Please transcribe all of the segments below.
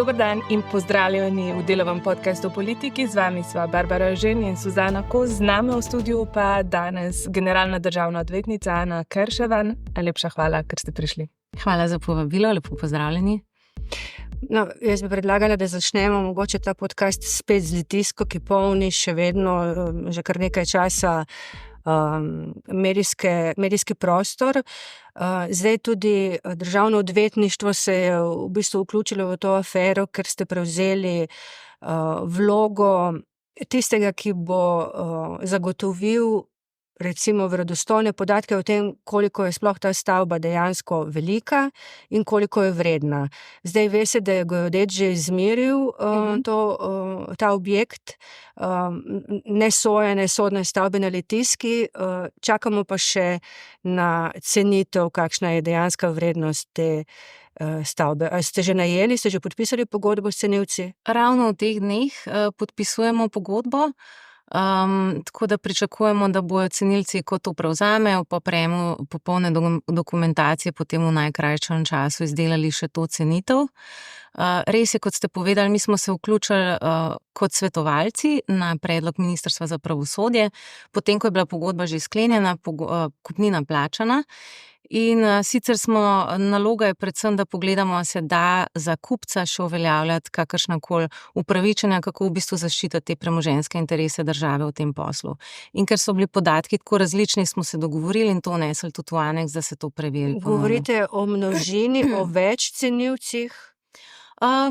Dober dan in pozdravljeni v delovnem podcastu o politiki. Z vami sva Barbara Žen in Suzana Kos. Z nami v studiu pa danes generalna državna odvetnica Ana Kerševan. Najlepša hvala, ker ste prišli. Hvala za povabilo, lepo pozdravljeni. No, jaz bi predlagala, da začnemo mogoče ta podcast spet z Litijsko, ki polni še vedno, že kar nekaj časa, medijski prostor. Zdaj tudi državno odvetništvo se je v bistvu vključilo v to afero, ker ste prevzeli vlogo tistega, ki bo zagotovil recimo verodostojne podatke o tem, koliko je sploh ta stavba dejansko velika in koliko je vredna. Zdaj veste, da je geodet že izmeril ta objekt, nesojene sodne stavbe na Litijski, čakamo pa še na cenitev, kakšna je dejanska vrednost te stavbe. A ste že najeli, ste že podpisali pogodbo s cenilci? Ravno v teh dneh podpisujemo pogodbo. Tako da pričakujemo, da bojo cenilci, ko to prevzamejo, po prejemu popolne dokumentacije potem v najkrajšem času izdelali še to cenitev. Res je, kot ste povedali, mi smo se vključili kot svetovalci na predlog Ministrstva za pravosodje, potem ko je bila pogodba že sklenjena, kupnina plačana. In sicer naloga je predvsem, da pogledamo, se da za kupca še uveljavljati kakršnakoli upravičenja, kako v bistvu zaščititi te premoženjske interese države v tem poslu. In ker so bili podatki tako različni, smo se dogovorili in to vnesli tudi v aneks, da se to preveri. Govorite o množini, o več cenilcih?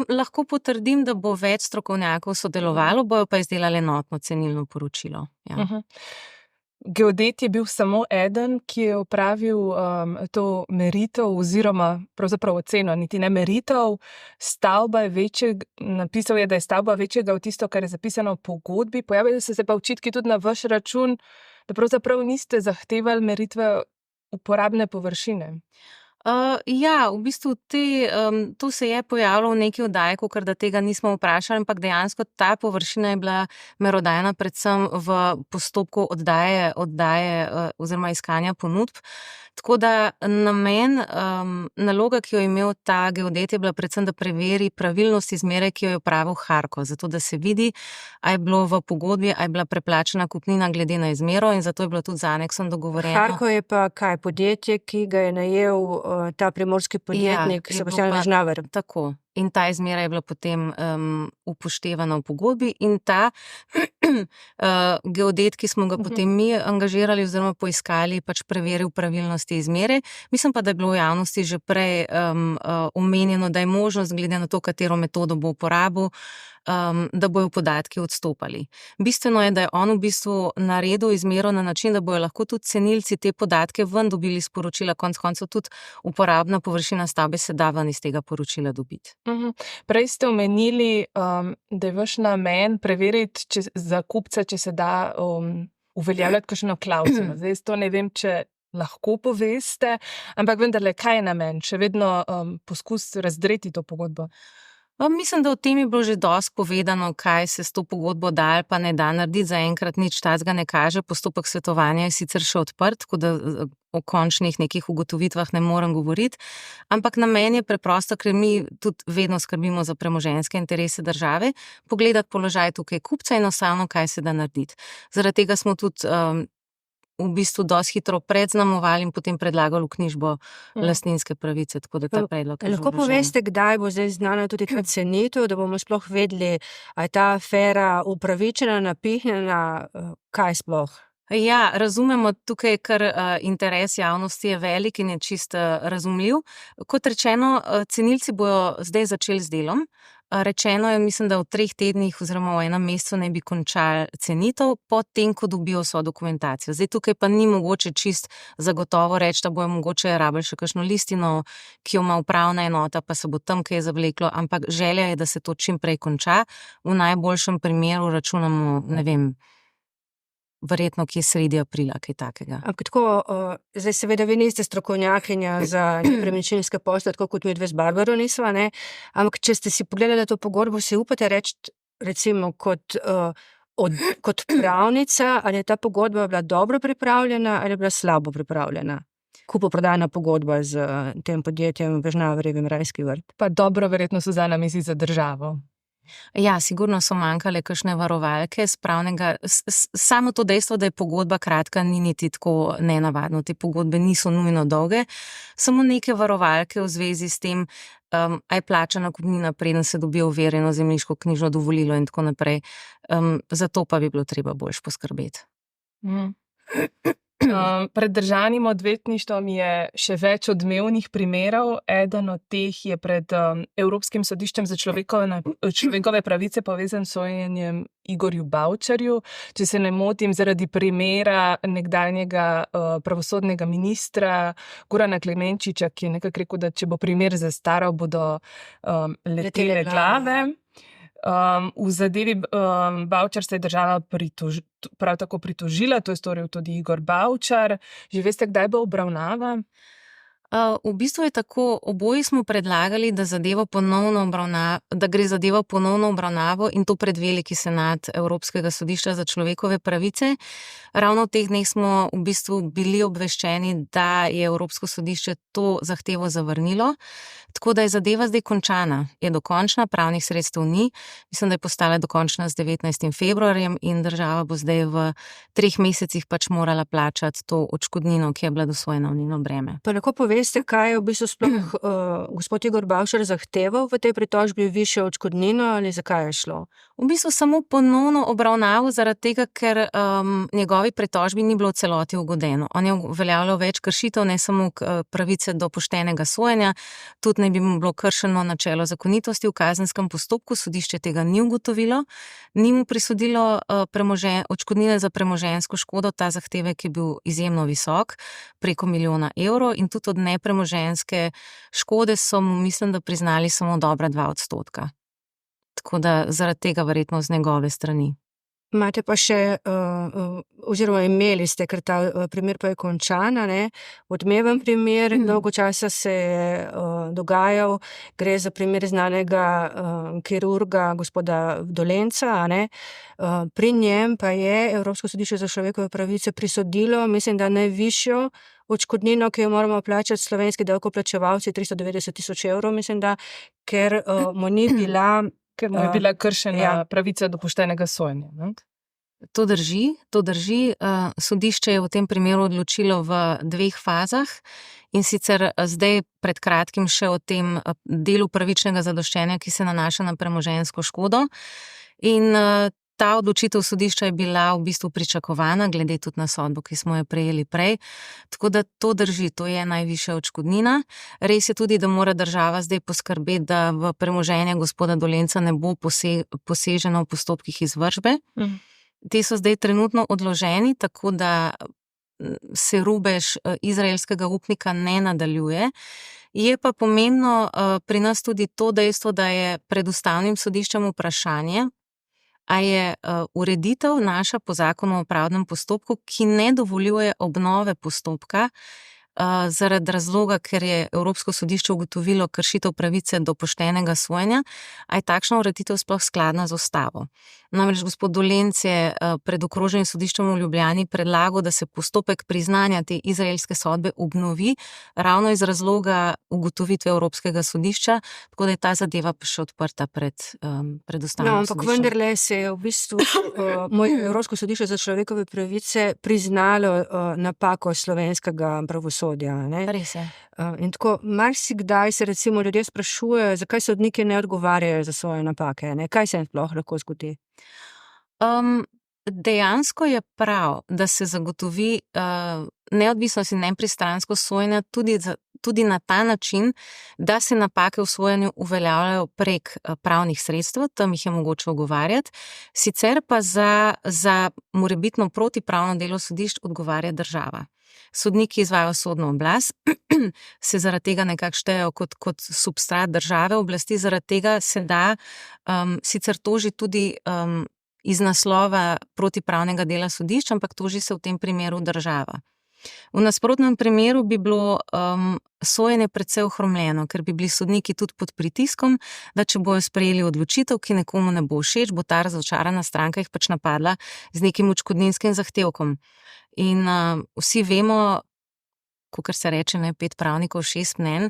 Lahko potrdim, da bo več strokovnjakov sodelovalo, bojo pa izdelali enotno cenilno poročilo. Ja. Geodet je bil samo eden, ki je opravil to meritev oziroma pravzaprav oceno, niti ne meritev. Stavba je večjega, napisal je, da je stavba večjega od tisto, kar je zapisano v pogodbi. Pojavili so se pa očitki tudi na vaš račun, da pravzaprav niste zahtevali meritve uporabne površine. Ja, v bistvu to se je pojavilo v neki oddaji, ker da tega nismo vprašali, ampak dejansko ta površina je bila merodajna predvsem v postopku oddaje oziroma iskanja ponudb. Tako da naloga, ki jo je imel ta geodet, je bila predvsem, da preveri pravilnost izmere, ki jo je opravil Harko, zato da se vidi, a je bilo v pogodbi, a je bila preplačena kupnina glede na izmero in zato je bilo tudi z aneksom dogovorjeno. Harko je pa kaj, podjetje, ki ga je najel ta primorski podjetnik, Sebastian Žnaver. Tako. In ta izmera je bila potem upoštevana v pogodbi in ta geodet, ki smo ga potem mi angažirali oziroma poiskali, pač preveril pravilnosti izmere. Mislim pa, da je bilo v javnosti že prej omenjeno, da je možnost, glede na to, katero metodo bo uporabil, da bojo podatki odstopali. Bistveno je, da je on v bistvu naredil izmero na način, da bojo lahko tudi cenilci te podatke ven dobili sporočila, konec koncev tudi uporabna površina stavbe se da ven iz tega poročila dobiti. Prej ste omenili, da je vaš namen preveriti za kupca, če se da uveljavljati kakšno klavzulo. Zdaj to ne vem, če lahko poveste, ampak vendarle, kaj je namen? Še vedno poskus razdreti to pogodbo? Mislim, da o tem je bilo že dosti povedano, kaj se s to pogodbo da ali pa ne da narediti. Zaenkrat nič takega ne kaže. Postopek svetovanja je sicer še odprt, tako da o končnih nekih ugotovitvah ne morem govoriti. Ampak namen je preprosto, ker mi tudi vedno skrbimo za premoženjske interese države, pogledati položaj tukaj kupca in enostavno, kaj se da narediti. Zaradi tega smo tudi v bistvu dosti hitro predznamovali in potem predlagali vknjižbo lastninske pravice, tako da ta predlog je že Lahko poveste, kdaj bo zdaj znana tudi ta cenitev, da bomo sploh vedeli, a je ta afera upravičena, napihnjena, kaj sploh? Ja, razumemo tukaj, ker interes javnosti je velik in je čisto razumljiv. Kot rečeno, cenilci bojo zdaj začeli z delom. Rečeno je, mislim, da v 3 tednih oziroma v 1 mesecu naj bi končali cenitev, potem, ko dobijo vso dokumentacijo. Zdaj tukaj pa ni mogoče čist zagotovo reči, da bojo mogoče rabili še kakšno listino, ki jo ima upravna enota, pa se bo tam kaj zavleklo, ampak želja je, da se to čim prej konča. V najboljšem primeru računamo, ne vem, verjetno kje sredi aprila, kaj takega. Ampak tako, zdaj seveda vi niste strokovnjakinja za nepremičninske posle, tako kot mi dve z Barbaro nisva, ne? Ampak če ste si pogledali to pogodbo, si upate reči, recimo, kot pravnica, ali je ta pogodba bila dobro pripravljena ali je bila slabo pripravljena? kupoprodajna pogodba z tem podjetjem Vežnaverjevim Rajski vrt. Pa dobro, verjetno Suzana misli za državo. Ja, sigurno so manjkale kakšne varovalke s pravnega. Samo to dejstvo, da je pogodba kratka, ni niti tako nenavadno. Te pogodbe niso nujno dolge, samo neke varovalke v zvezi s tem, a je plačana kupnina, preden se dobi overjeno zemljiško knjižno dovolilo in tako naprej. Zato pa bi bilo treba boljš poskrbeti. Pred državnim odvetništvom je še več odmevnih primerov. Eden od teh je pred Evropskim sodiščem za človekove pravice povezan s sojenjem Igorju Bavčarju. Če se ne motim, zaradi primera nekdanjega pravosodnega ministra Gorana Klemenčiča, ki je nekako rekel, da če bo primer zastaral, bodo letele glave. V zadevi Bavčar se je država prav tako pritožila, to je storil tudi Igor Bavčar. Že veste, kdaj bo obravnava? V bistvu je tako, oboji smo predlagali, da gre zadeva ponovno obravnavo in to pred veliki senat Evropskega sodišča za človekove pravice. Ravno v teh dneh smo v bistvu bili obveščeni, da je Evropsko sodišče to zahtevo zavrnilo, tako da je zadeva zdaj končana, je dokončna, pravnih sredstev ni. Mislim, da je postala dokončna z 19. februarjem in država bo zdaj v 3 mesecih pač morala plačati to odškodnino, ki je bila dosojena v njeno breme. Pa lahko poveste, kaj je v bistvu sploh gospod Igor Bavčar zahteval v tej pritožbi, višjo odškodnino ali zakaj je šlo? V bistvu samo ponovno obravnavo zaradi tega, ker njegovi pritožbi ni bilo v celoti ugodeno. On je uveljavljal več kršitev, ne samo pravice do poštenega sojenja, tudi ne bi mu bilo kršeno načelo zakonitosti v kazenskem postopku, sodišče tega ni ugotovilo, ni mu prisodilo odškodnine za premoženjsko škodo, ta zahtevek je bil izjemno visok, preko 1 milijona evrov, in tudi od nepremoženjske škode so mu, mislim, da priznali samo dobra 2%. Tako da zaradi tega verjetno z njegove strani. Imate pa še, oziroma imeli ste, ker ta primer pa je končan, odmeven primer, dolgo časa se je dogajal, gre za primer znanega kirurga gospoda Dolenca, pri njem pa je Evropsko sodišče za človekove pravice prisodilo, mislim, da najvišjo odškodnino, ki jo moramo plačati slovenski davkoplačevalci, 390 000 evrov, mislim, da, ker mu ni bila... Ker mu je bila kršena pravica do poštenega sojenja. To drži. Sodišče je v tem primeru odločilo v 2 fazah in sicer zdaj pred kratkim še o tem delu pravičnega zadoščenja, ki se nanaša na premoženjsko škodo. In ta odločitev sodišča je bila v bistvu pričakovana, glede tudi na sodbo, ki smo jo prejeli prej. Tako da to drži, to je najvišja odškodnina. Res je tudi, da mora država zdaj poskrbeti, da v premoženje gospoda Dolenca ne bo poseženo v postopkih izvršbe. Ti so zdaj trenutno odloženi, tako da se rubež izraelskega upnika ne nadaljuje. Je pa pomembno pri nas tudi to dejstvo, da je pred ustavnim sodiščem vprašanje, a je ureditev naša po zakonu o pravdnem postopku, ki ne dovoljuje obnove postopka, zaradi razloga, ker je Evropsko sodišče ugotovilo kršitev pravice do poštenega sojenja, a je takšna ureditev sploh skladna z ustavo. Namreč gospod Dolenc je pred okrožnim sodiščem v Ljubljani predlagal, da se postopek priznanja te izraelske sodbe obnovi ravno iz razloga ugotovitve Evropskega sodišča, tako da je ta zadeva pa še odprta pred ustavnim sodiščem. Ampak vendarle se je v bistvu Evropsko sodišče za človekove pravice priznalo napako slovenskega pravosodja. Res je. In tako, marsikdaj se recimo ljudje sprašujejo, zakaj sodniki ne odgovarjajo za svoje napake, Kaj se jim sploh lahko zgodi? Dejansko je prav, da se zagotovi neodvisnost in nepristransko sojenje tudi na ta način, da se napake v sojenju uveljavljajo prek pravnih sredstev, tam jih je mogoče ugovarjati, sicer pa za morebitno protipravno delo sodišč odgovarja država. Sodniki izvajajo sodno oblast, se zaradi tega nekako štejejo kot substrat države oblasti, zaradi tega se da sicer toži tudi iz naslova protipravnega dela sodišča, ampak toži se v tem primeru država. V nasprotnem primeru bi bilo sojenje precej ohromljeno, ker bi bili sodniki tudi pod pritiskom, da če bojo sprejeli odločitev, ki nekomu ne bo všeč, bo ta razočarana stranka jih pač napadla z nekim odškodninskim zahtevkom. In vsi vemo, kakor se reče, ne, 5 pravnikov, 6 mnenj.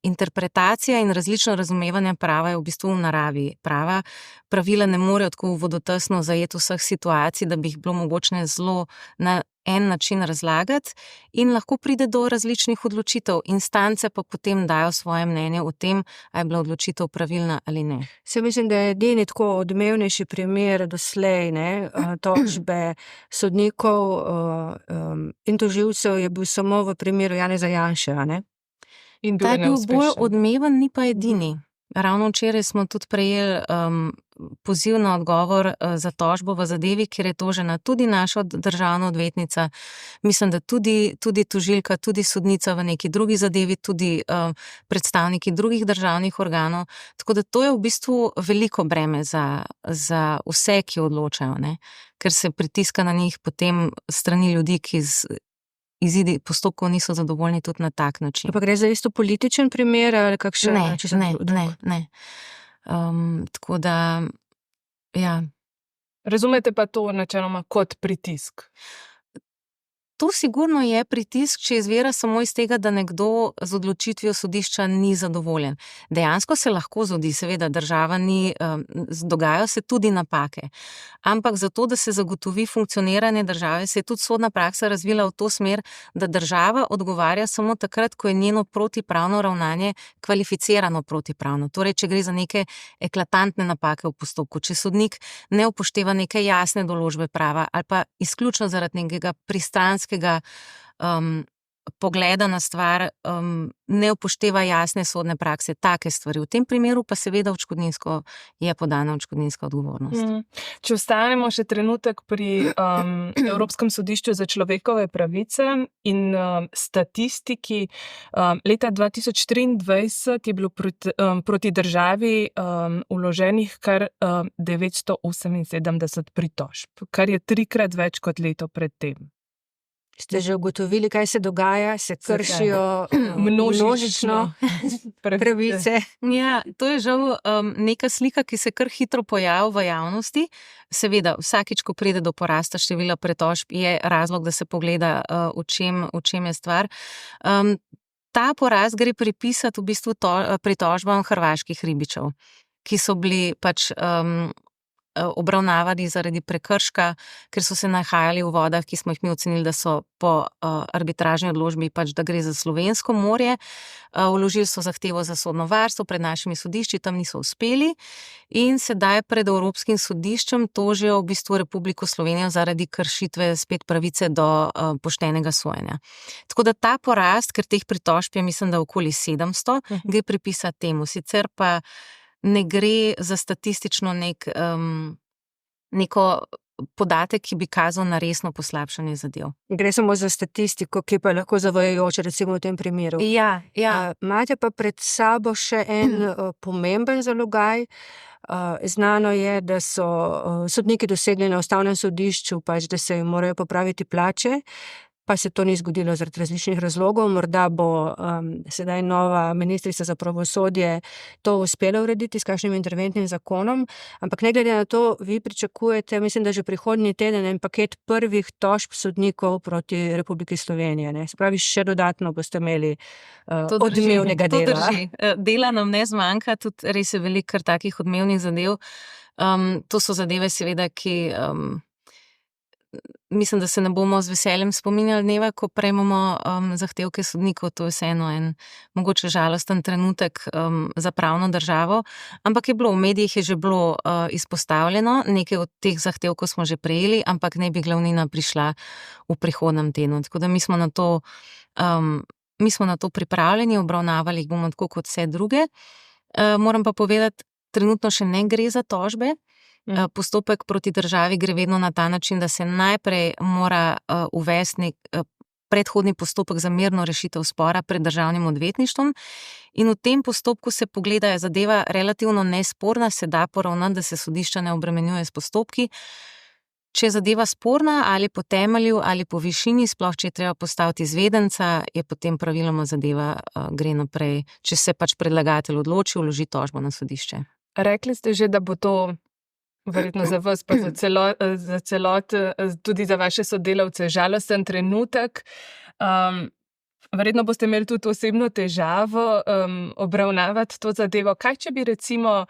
Interpretacija in različno razumevanje prava je v bistvu v naravi prava. Pravila ne morejo tako vodotesno zajeti vseh situacij, da bi jih bilo mogoče zelo na en način razlagati in lahko pride do različnih odločitev. Instance pa potem dajo svoje mnenje o tem, a je bila odločitev pravilna ali ne. Se mislim, da je edini tako odmevnejši primer doslej, ne, tožbe sodnikov in tožilcev je bil samo v primeru Janeza Janše, a ne? In Ta je bil neuspešen. bolj odmeven, ni pa edini. Ravno včeraj smo tudi prejeli poziv na odgovor za tožbo v zadevi, kjer je tožena tudi naša državna odvetnica, mislim, da tudi tožilka, tudi sodnica v neki drugi zadevi, tudi predstavniki drugih državnih organov. Tako da to je v bistvu veliko breme za vse, ki odločajo, ne? Ker se pritiska na njih potem strani ljudi, ki izidi postopkov niso zadovoljni tudi na tak način. Pa gre za isto političen primer ali kakšen? Ne. Tako da, ja. Razumete pa to načeloma kot pritisk? To sigurno je pritisk, če izvira samo iz tega, da nekdo z odločitvijo sodišča ni zadovoljen. Dejansko se lahko zgodi, seveda država ni, dogajajo se tudi napake. Ampak zato, da se zagotovi funkcioniranje države, se je tudi sodna praksa razvila v to smer, da država odgovarja samo takrat, ko je njeno protipravno ravnanje kvalificirano protipravno. Torej, če gre za neke eklatantne napake v postopku, če sodnik ne upošteva neke jasne določbe prava ali pa izključno zaradi nekega pristranskega pogleda na stvar, ne upošteva jasne sodne prakse, take stvari. V tem primeru pa seveda je podana odškodninska odgovornost. Če ostanemo še trenutek pri Evropskem sodišču za človekove pravice in statistiki, leta 2023 je bilo proti državi vloženih kar 978 pritožb, kar je 3-krat več kot leto pred tem. Ste že ugotovili, kaj se dogaja? Se kršijo množično pravice? Ja, to je žal neka slika, ki se kar hitro pojavi v javnosti. Seveda, vsakič, ko pride do porasta števila pritožb, je razlog, da se pogleda, v čem je stvar. Ta porast gre pripisati v bistvu pritožbam hrvaških ribičev, ki so bili pač obravnavani zaradi prekrška, ker so se nahajali v vodah, ki smo jih mi ocenili, da so po arbitražni odločbi, pač da gre za slovensko morje. Vložili so zahtevo za sodno varstvo pred našimi sodišči, tam niso uspeli in sedaj pred Evropskim sodiščem tožijo v bistvu Republiko Slovenijo zaradi kršitve spet pravice do poštenega sojenja. Tako da ta porast, ker teh pritožb je, mislim, da okoli 700, gre pripisati temu. Sicer pa ne gre za statistično neko podatek, ki bi kazal na resno poslabšanje zadev. Gre samo za statistiko, ki pa je lahko zavajajoča, recimo v tem primeru. Ja. Imate pa pred sabo še en pomemben zalogaj. Znano je, da so sodniki dosegli na Ustavnem sodišču, pač, da se jim morajo popraviti plače, pa se to ni zgodilo zaradi različnih razlogov. Morda bo sedaj nova ministrica za pravosodje to uspela urediti s kakšnim interventnim zakonom, ampak ne glede na to, vi pričakujete, mislim, da že prihodnji teden en paket prvih tožb sodnikov proti Republiki Slovenije, ne? Se pravi, še dodatno boste imeli odmevnega dela. To drži. Dela nam ne zmanjka, tudi res je veliko kar takih odmevnih zadev. To so zadeve seveda, ki mislim, da se ne bomo z veseljem spominjali dneva, ko prejmemo zahtevke sodnikov. To je vseeno en mogoče žalosten trenutek za pravno državo, ampak je bilo, v medijih je že bilo izpostavljeno, nekaj od teh zahtevkov smo že prejeli, ampak ne bi glavnina prišla v prihodnjem tednu. Tako da mi smo na to pripravljeni, obravnavali jih bomo tako kot vse druge. Moram pa povedati, trenutno še ne gre za tožbe. Postopek proti državi gre vedno na ta način, da se najprej mora uvesti predhodni postopek za mirno rešitev spora pred državnim odvetništvom in v tem postopku se pogleda, je zadeva relativno nesporna, se da poravnati, da se sodišča ne obremenjuje s postopki. Če je zadeva sporna ali po temelju ali po višini, sploh če je treba postaviti izvedenca, je potem praviloma zadeva gre naprej, če se pač predlagatelj odloči vloži tožbo na sodišče. Rekli ste že, da bo to verjetno za vas, pa za celot, tudi za vaše sodelavce, žalosten trenutek. Verjetno boste imeli tudi osebno težavo obravnavati to zadevo. Kaj, če bi recimo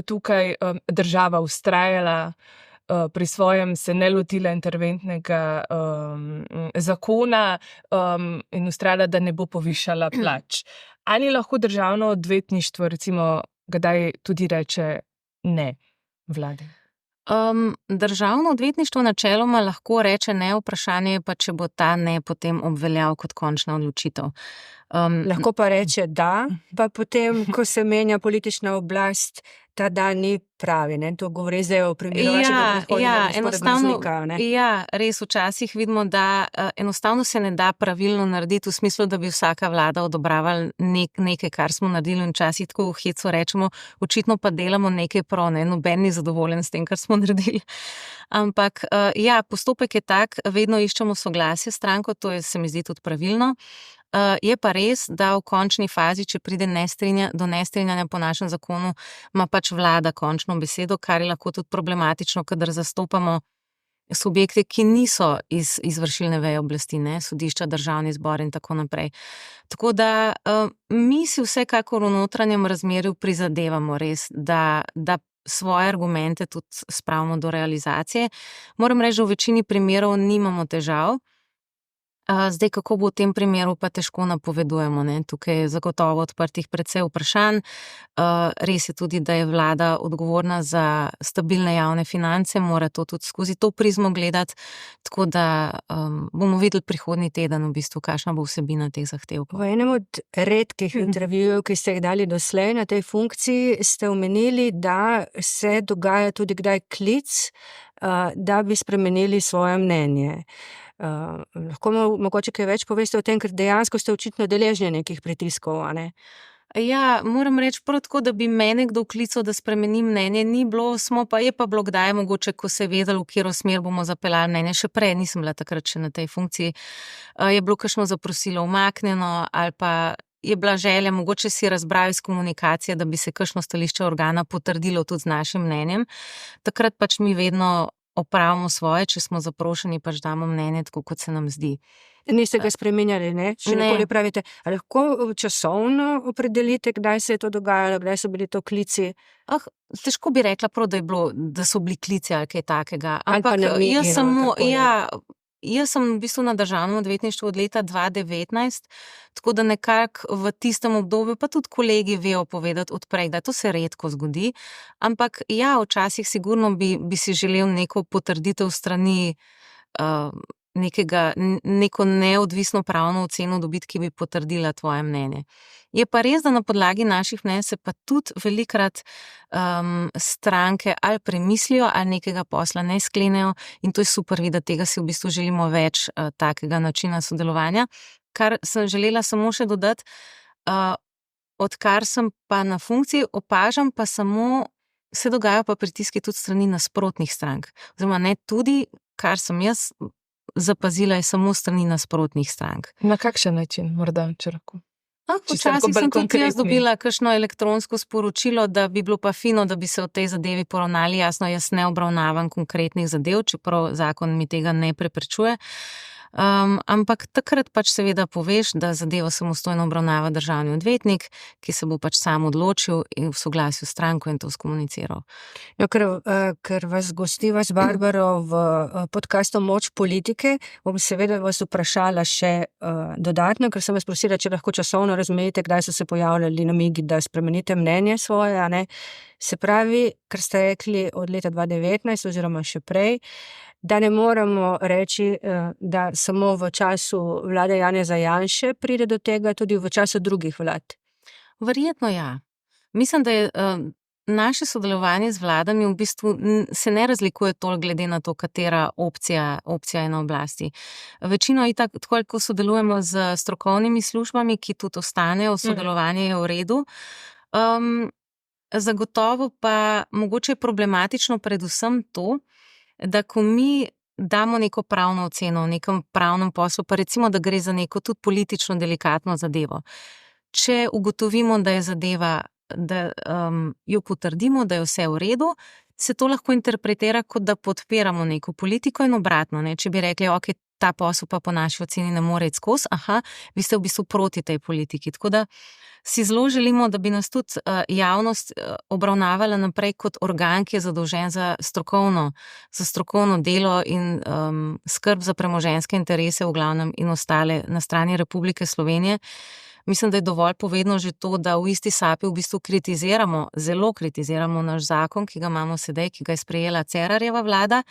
tukaj država vztrajala pri svojem, se ne lotila interventnega zakona in vztrajala, da ne bo povišala plač? Ali lahko državno odvetništvo recimo kdaj tudi reče ne vladi? Državno odvetništvo načeloma lahko reče ne, vprašanje je pa, če bo ta ne potem obveljal kot končna odločitev. Lahko pa reče da, pa potem, ko se menja politična oblast, ta dan ni pravi, ne? To govori zdaj o primeru vašega gospoda Groznika, ne? Ja, res včasih vidimo, da enostavno se ne da pravilno narediti v smislu, da bi vsaka vlada odobravala nekaj, kar smo naredili, in včasih tako v hecu rečemo, očitno pa delamo nekaj prav, ne? Noben ni zadovoljen s tem, kar smo naredili. Ampak ja, postopek je tak, vedno iščemo soglasje s stranko, to je, se mi zdi, tudi pravilno. Je pa res, da v končni fazi, če pride do nestrinjanja po našem zakonu, ima pač vlada končno besedo, kar je lahko tudi problematično, kadar zastopamo subjekte, ki niso iz izvršilne veje oblasti, ne, sodišča, državni zbor in tako naprej. Tako da mi si vsekakor v notranjem razmerju prizadevamo res, da svoje argumente tudi spravimo do realizacije. Moram reči, da v večini primerov nimamo težav. Zdaj, kako bo v tem primeru, pa težko napovedujemo, ne? Tukaj je zagotovo odprtih precej vprašanj. Res je tudi, da je vlada odgovorna za stabilne javne finance, mora to tudi skozi to prizmo gledati, tako da bomo videli prihodnji teden v bistvu, kakšna bo vsebina teh zahtevkov. V enem od redkih intervjujev, ki ste jih dali doslej na tej funkciji, ste omenili, da se dogaja tudi kdaj klic, da bi spremenili svoje mnenje. Lahko mogoče kaj več poveste o tem, ker dejansko ste očitno deležni nekih pritiskov, a ne? Ja, moram reči prav tako, da bi mene kdo klical, da spremenim mnenje, ni bilo, je pa bilo kdaj mogoče, ko se je vedelo, v katero smer bomo zapeljali mnenje, še prej nisem bila takrat še na tej funkciji, je bilo kakšno zaprosilo umaknjeno ali pa je bila želja, mogoče si razbrali iz komunikacije, da bi se kakšno stališče organa potrdilo tudi z našim mnenjem. Takrat pač mi vedno opravimo svoje, če smo zaprošeni, pač damo mnenje tako, kot se nam zdi. Niste ga spremenjali, ne? Še nikoli pravite, ali lahko časovno opredelite, kdaj se je to dogajalo, kdaj so bili to klici? Težko bi rekla prav, da so bili klici ali kaj takega. Ampak jaz sem v bistvu na državnem odvetništvu od leta 2019, tako da nekako v tistem obdobju pa tudi kolegi vejo povedati odprej, da to se redko zgodi, ampak ja, včasih sigurno bi si želel neko potrditev strani neko neodvisno pravno oceno dobiti, ki bi potrdila tvoje mnenje. Je pa res, da na podlagi naših mnenj se pa tudi velikrat stranke ali premislijo ali nekega posla ne sklenejo in to je super videti, tega si v bistvu želimo več takega načina sodelovanja. Kar sem želela samo še dodati, odkar sem pa na funkciji, opažam pa samo, se dogajajo pa pritiski tudi strani nasprotnih strank. Oziroma ne tudi, kar sem jaz zapazila, je samo strani nasprotnih strank. Na kakšen način, morda, če lahko? Včasih sem tudi jaz dobila kakšno elektronsko sporočilo, da bi bilo pa fino, da bi se o tej zadevi poravnali. Jasno, jaz ne obravnavam konkretnih zadev, čeprav zakon mi tega ne preprečuje. Ampak takrat pač seveda poveš, da zadevo samostojno obravnava državni odvetnik, ki se bo pač sam odločil in v soglasju s stranko in to skomuniciral. No, ker vas gostiva z Barbaro v podcastu Moč politike, bom seveda vas vprašala še dodatno, ker sem vas prosila, če lahko časovno razumete, kdaj so se pojavljali namigi, da spremenite mnenje svoje, a ne? Se pravi, ker ste rekli od leta 2019 oziroma še prej, da ne moremo reči, da samo v času vlade Janeza Janše pride do tega, tudi v času drugih vlad. Verjetno ja. Mislim, da je naše sodelovanje z vladami v bistvu se ne razlikuje toliko glede na to, katera opcija je na oblasti. Večino itak, tako ko sodelujemo z strokovnimi službami, ki tudi ostanejo, sodelovanje je v redu. Zagotovo pa mogoče je problematično predvsem to, da ko mi damo neko pravno oceno v nekem pravnem poslu, pa recimo, da gre za neko tudi politično delikatno zadevo. Če ugotovimo, da je zadeva, da jo potrdimo, da je vse v redu, se to lahko interpretira kot da podpiramo neko politiko in obratno, ne? Če bi rekli, ok, ta posel pa po naši oceni ne more iti skozi, vi ste v bistvu proti tej politiki. Tako da si zelo želimo, da bi nas tudi javnost obravnavala naprej kot organ, ki je zadolžen za strokovno delo in skrb za premoženjske interese v glavnem in ostale na strani Republike Slovenije. Mislim, da je dovolj povedno že to, da v isti sapi v bistvu zelo kritiziramo naš zakon, ki ga imamo sedaj, ki ga je sprejela Cerarjeva vlada,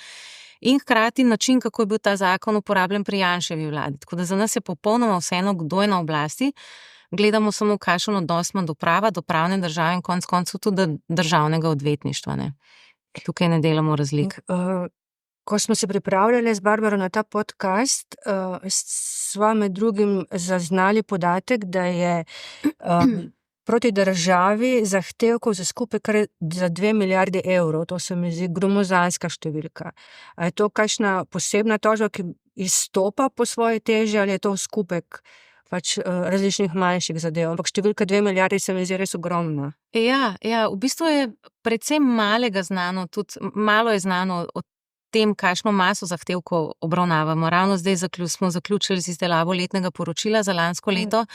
in hkrati način, kako je bil ta zakon uporabljen pri Janševi vladi. Tako da za nas je popolnoma vseeno, kdo je na oblasti, gledamo samo, kakšen odnos ima do prava, do pravne države in konec koncev tudi državnega odvetništva. Ne. Tukaj ne delamo razlik. Ko smo se pripravljali z Barbaro na ta podcast, sva med drugim zaznali podatek, da je proti državi zahtevkov za skupaj kar za 2 milijardi evrov. To se mi zdi gromozanska številka. A je to kakšna posebna tožba, ki izstopa po svoji teži, ali je to skupek različnih manjših zadev? Ampak številka 2 milijardi se mi zdi res ogromna. Ja, v bistvu je predvsem malo je znano o tem, kakšno maso zahtevkov obravnavamo. Ravno zdaj smo zaključili z izdelavo letnega poročila za lansko leto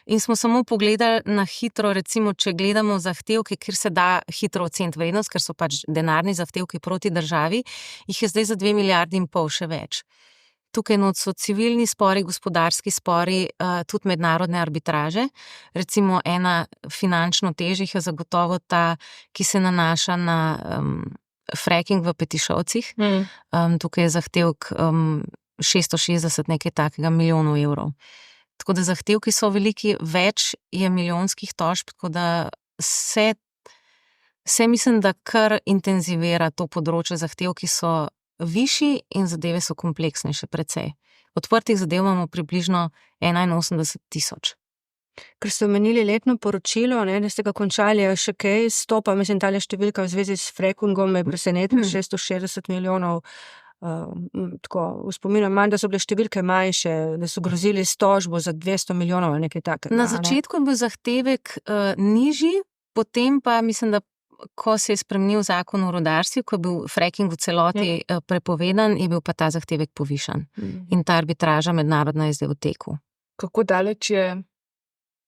in smo samo pogledali na hitro, recimo, če gledamo zahtevke, kjer se da hitro oceniti vrednost, ker so denarni zahtevki proti državi, jih je zdaj za 2,5 milijardi še več. Tukaj so civilni spori, gospodarski spori, tudi mednarodne arbitraže. Recimo ena finančno težjih je zagotovo ta, ki se nanaša na fracking v Petišovcih. Tukaj je zahtevek 660 nekaj takega milijonov evrov. Tako da zahtevki so veliki, več je milijonskih tožb, tako da se mislim, da kar intenzivira to področje, zahtevki so višji in zadeve so kompleksnejše precej. Odprtih zadev imamo približno 81,000. Ker ste omenili letno poročilo, da ste ga končali, je še kaj stopa, mislim, tale številka v zvezi s frackingom me presenetila, 660 milijonov. Tako, v spominu manj, da so bile številke manjše, da so grozili s tožbo za 200 milijonov ali nekaj takega. Na začetku je bil zahtevek nižji, potem pa mislim, da ko se je spremenil zakon o rudarstvu, ko je bil fracking v celoti prepovedan, je bil pa ta zahtevek povišan. In ta arbitraža mednarodna je zdaj v teku. Kako daleč je,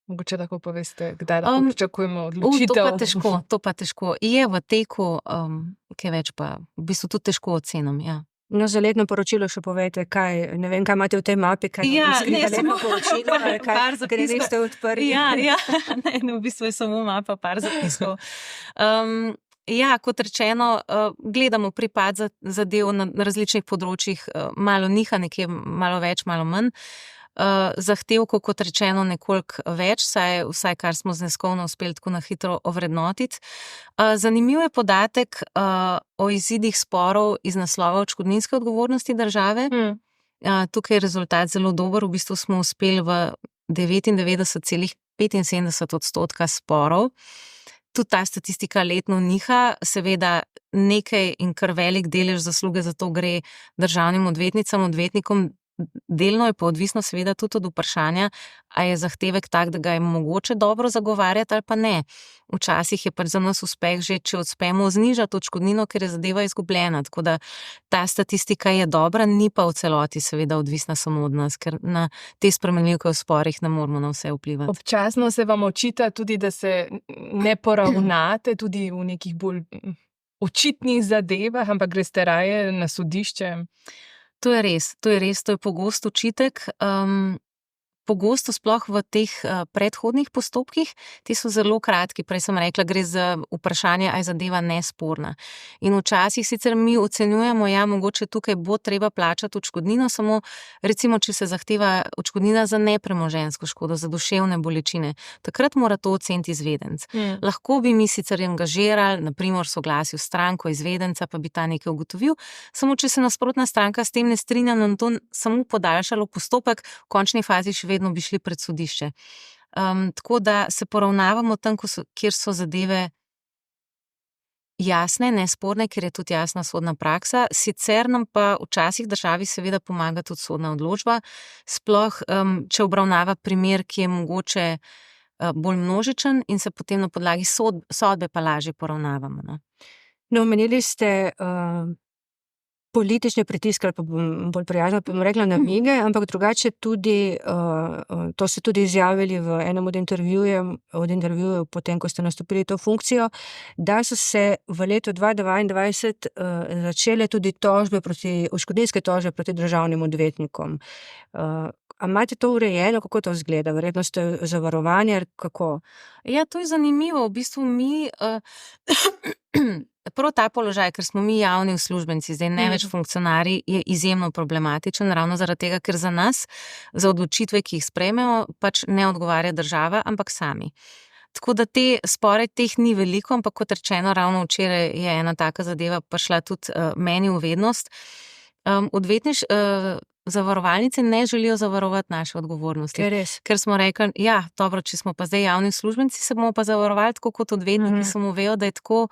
mogoče tako poveste, kdaj lahko pričakujemo odločitev? To pa težko. Je v teku, kaj več pa, v bistvu tudi težko ocenim, ja. No, za letno poročilo še povejte, ne vem, kaj imate v tej mapi, kaj skriva letno poročilo, ali kaj niste odprli. V bistvu je samo mapa, par zapiskov. Kot rečeno, gledamo pripad zadev na različnih področjih, malo niha, nekje malo več, malo manj. Zahtevkov, kot rečeno, nekoliko več, vsaj kar smo zneskovno uspeli tako na hitro ovrednotiti. Zanimiv je podatek o izidih sporov iz naslova odškodninske odgovornosti države. Tukaj je rezultat zelo dober, v bistvu smo uspeli v 99,75% sporov. Tudi ta statistika letno niha, seveda nekaj in kar velik delež zasluge za to gre državnim odvetnikom. Delno je pa odvisno seveda tudi od vprašanja, a je zahtevek tak, da ga je mogoče dobro zagovarjati ali pa ne. Včasih je za nas uspeh že, če uspemo znižati odškodnino, ker je zadeva izgubljena. Tako da ta statistika je dobra, ni pa v celoti seveda odvisna samo od nas, ker na te spremenljivke v sporih ne moramo na vse vplivati. Občasno se vam očita tudi, da se ne poravnate tudi v nekih bolj očitnih zadevah, ampak greste raje na sodišče. To je res, to je pogost očitek. Pogosto sploh v teh predhodnih postopkih, ti so zelo kratki, prej sem rekla, gre za vprašanje, a je zadeva nesporna. In včasih sicer mi ocenjujemo, mogoče tukaj bo treba plačati odškodnino, samo recimo, če se zahteva odškodnina za nepremoženjsko škodo, za duševne bolečine, takrat mora to oceniti izvedenec. Lahko bi mi sicer angažirali, naprimer soglasju stranko izvedenca, pa bi ta nekaj ugotovil, samo če se nasprotna stranka s tem ne strinja, nam to samo podaljšalo postopek, v končni fazi še vedno bi šli pred sodišče. Tako da se poravnavamo tam, kjer so zadeve jasne, nesporne, ker je tudi jasna sodna praksa. Sicer nam pa včasih državi seveda pomaga tudi sodna odločba, sploh če obravnava primer, ki je mogoče bolj množičen in se potem na podlagi sodbe pa lažje poravnavamo. No, omenili ste politične pritiske, ali pa bom bolj prijazno rekla namige, ampak drugače tudi, to ste tudi izjavili v enem od intervjujev potem, ko ste nastopili to funkcijo, da so se v letu 2022 začele tudi odškodninske tožbe proti državnim odvetnikom. A imate to urejeno, kako to izgleda? Verjetno ste zavarovani, ali kako? Ja, to je zanimivo. V bistvu mi, prav ta položaj, ker smo mi javni uslužbenci, zdaj ne več funkcionarji, je izjemno problematičen, ravno zaradi tega, ker za nas, za odločitve, ki jih sprejmemo, pač ne odgovarja država, ampak sami. Tako da spore teh ni veliko, ampak kot rečeno, ravno včeraj je ena taka zadeva prišla tudi meni v vednost. Zavarovalnice ne želijo zavarovati naše odgovornosti. Ker smo rekli, ja, dobro, če smo pa zdaj javni uslužbenci, se bomo pa zavarovali tako kot odvetniki, samo vejo, da je tako,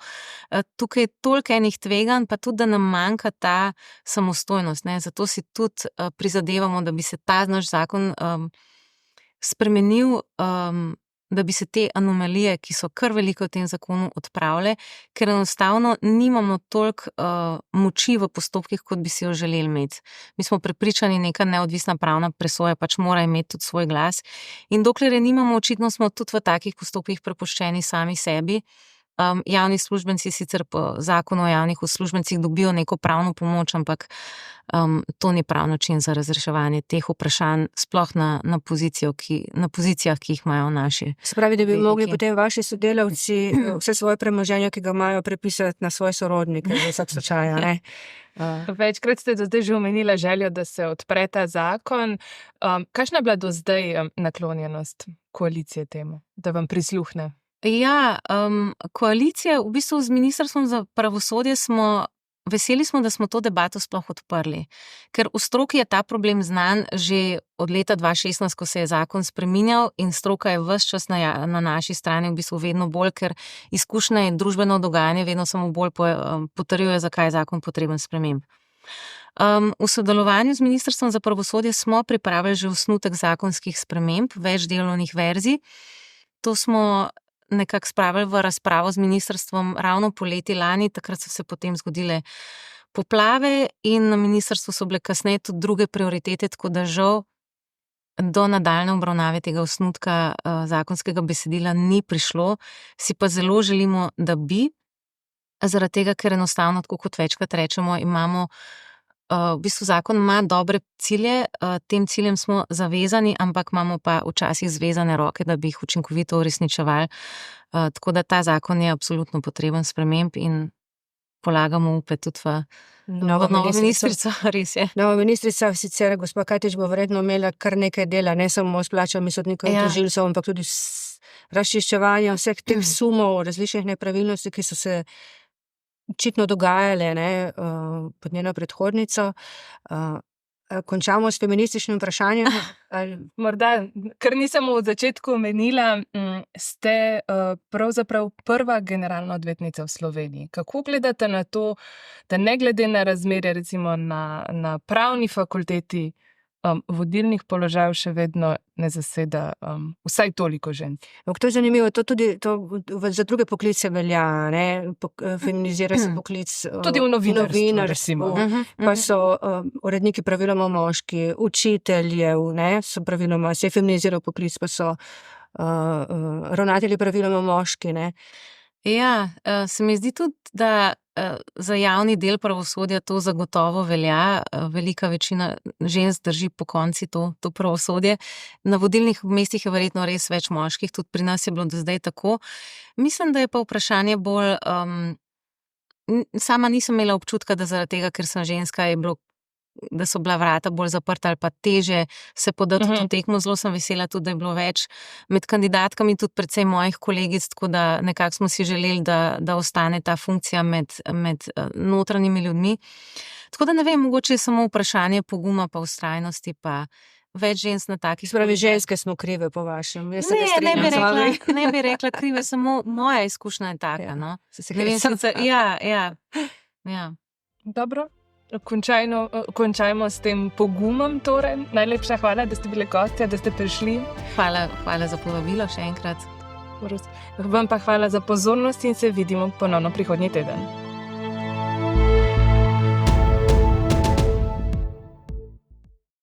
tukaj toliko enih tveganj, pa tudi, da nam manjka ta samostojnost, ne. Zato si tudi prizadevamo, da bi se ta naš zakon spremenil, da bi se te anomalije, ki so kar velike v tem zakonu, odpravile, ker enostavno nimamo toliko moči v postopkih, kot bi si jo želeli imeti. Mi smo prepričani, neka neodvisna pravna presoja pač mora imeti tudi svoj glas. In dokler je nimamo, očitno smo tudi v takih postopkih prepuščeni sami sebi. Javni uslužbenci sicer po zakonu o javnih uslužbencih dobijo neko pravno pomoč, ampak to ni prav način za razreševanje teh vprašanj, sploh na pozicijah, ki jih imajo naši. Se pravi, da bi mogli potem vaši sodelavci vse svoje premoženje, ki ga imajo, prepisati na svoje sorodnike, v vsak slučaj, ne? Večkrat ste do zdaj že omenila željo, da se odpre ta zakon. Kakšna je bila do zdaj naklonjenost koalicije temu, da vam prisluhne? Ja, koalicija, v bistvu z Ministrstvom za pravosodje veseli smo, da smo to debato sploh odprli. Ker v stroki je ta problem znan že od leta 2016, ko se je zakon spreminjal, in stroka je ves čas na naši strani v bistvu vedno bolj, ker izkušnje in družbeno dogajanje vedno samo bolj potrjuje, zakaj je zakon potreben sprememb. V sodelovanju z Ministrstvom za pravosodje smo pripravili že osnutek zakonskih sprememb, več delovnih verzij. To smo nekako spravili v razpravo z ministrstvom ravno poleti lani, takrat so se potem zgodile poplave in na ministrstvu so bile kasneje tudi druge prioritete, tako da žal do nadaljne obravnave tega osnutka zakonskega besedila ni prišlo. Si pa zelo želimo, da bi, zaradi tega, ker enostavno, tako kot večkrat rečemo, imamo v bistvu zakon ima dobre cilje, tem ciljem smo zavezani, ampak imamo pa včasih zvezane roke, da bi jih učinkovito uresničevali. Tako da ta zakon je absolutno potreben sprememb in polagamo upe tudi v novo ministrico, res je. Nova ministrica, sicer gospa Katič, bo verjetno imela kar nekaj dela, ne samo s plačami sodnikov in tožilcev, ampak tudi s razčiščevanjem vseh teh sumov, različnih nepravilnosti, ki so se očitno dogajale, ne, pod njeno predhodnico. Končamo s feminističnim vprašanjem. Morda, ker nisem v začetku omenila, ste pravzaprav prva generalna odvetnica v Sloveniji. Kako gledate na to, da ne glede na razmerje, recimo na pravni fakulteti, vodilnih položajev še vedno ne zaseda vsaj toliko žensk? To je zanimivo, to tudi za druge poklice velja, ne? Feminizira se poklic tudi v novinarstvu, pa so uredniki praviloma moški, učiteljev, ne, so praviloma, se je feminiziral poklic, pa so ravnatelji praviloma moški, ne. Ja, se mi zdi tudi, da za javni del pravosodja to zagotovo velja. Velika večina žensk drži pokonci to pravosodje. Na vodilnih mestih je verjetno res več moških, tudi pri nas je bilo do zdaj tako. Mislim, da je pa vprašanje bolj, sama nisem imela občutka, da zaradi tega, ker sem ženska, da so bila vrata bolj zaprta ali pa teže se podati v to tekmo. Zelo sem vesela tudi, da je bilo več med kandidatkami, tudi predvsem mojih kolegic, tako da nekako smo si želeli, da ostane ta funkcija med notranjimi ljudmi. Tako da ne vem, mogoče je samo vprašanje poguma pa vztrajnosti, pa več žensk na takih. Spravi, ženske smo krive po vašem. Ne bi rekla krive, samo moja izkušnja je taka, no. Ne vem, sicer, ja. Dobro. Končajmo s tem pogumom torej. Najlepša hvala, da ste bili gostja, da ste prišli. Hvala za povabilo še enkrat. Vam pa hvala za pozornost in se vidimo ponovno prihodnji teden.